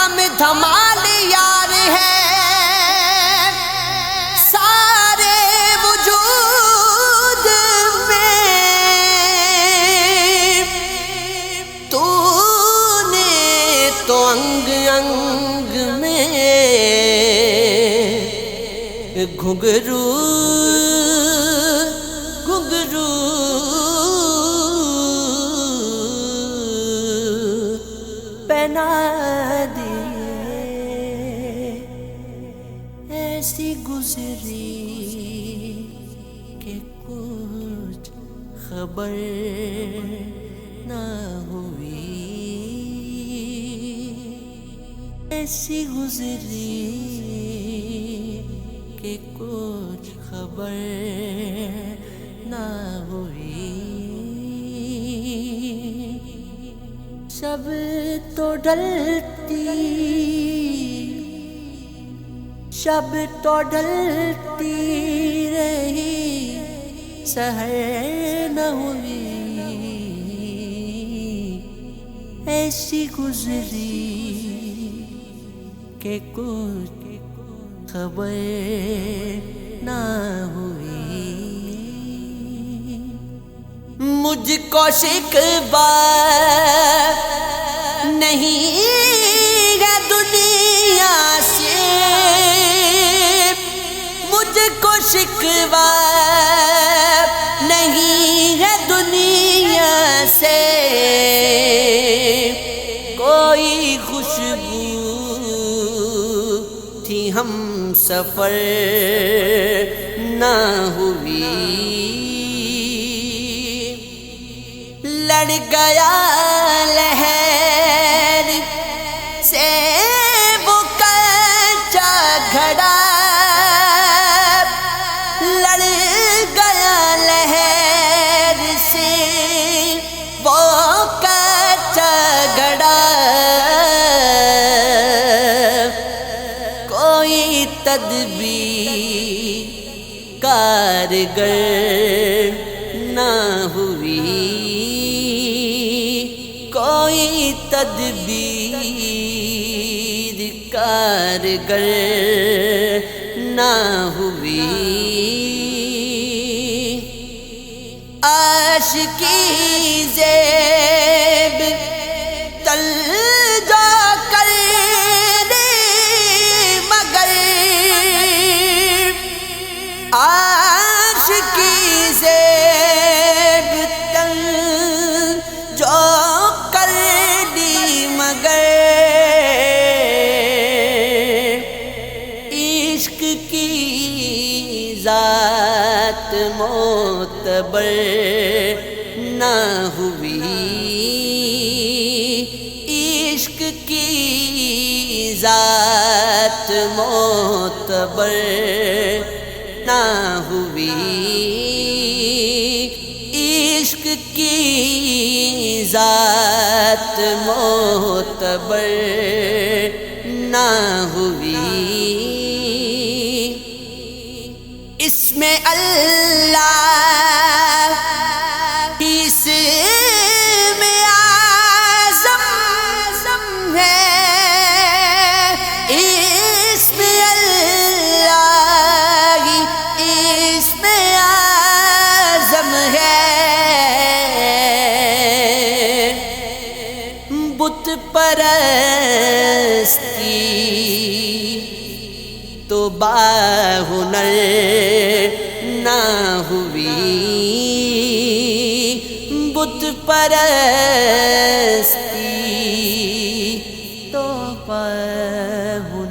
دھام دھمال یار ہے سارے وجود میں، تو نے تو انگ انگ میں گھنگرو گھنگرو پہنا دیے، ایسی گزری کہ کچھ خبر نہ ہوئی، ایسی گزری کہ کچھ خبر نہ ہوئی، شب تو ڈھلتی شب تو ڈھلتی رہی، سحر نہ ہوئی، ایسی گزری کہ کچھ خبر نہ ہوئی، مجھ کو شکوہ نہیں ہے دنیا سے، مجھ کو شکوہ نہیں ہے دنیا سے، کوئی خوشبو تھی ہم سفر نہ ہوئی، لڑ گیا لہر سے وہ کچا گھڑا، لڑ گیا لہر سے وہ کچا گھڑا، کوئی تدبیر کارگر نہ ہوئی، کوئی تدبیر کارگر نہ ہوئی، عاشقی زیب تل جا کر دے مگر، عاشقی زیب تل جو کر دی مگر، عشق کی ذات معتبر نہ ہوئی، عشق کی ذات معتبر نہ ہوئی، عشق کی ذات معتبر نہ ہوئی، اس میں اللہ اس میں اعظم ہے، اس میں اللہ اس میں اعظم ہے، بت پرستی تو باہنر نہ ہوئی، بت پرستی تو باہنر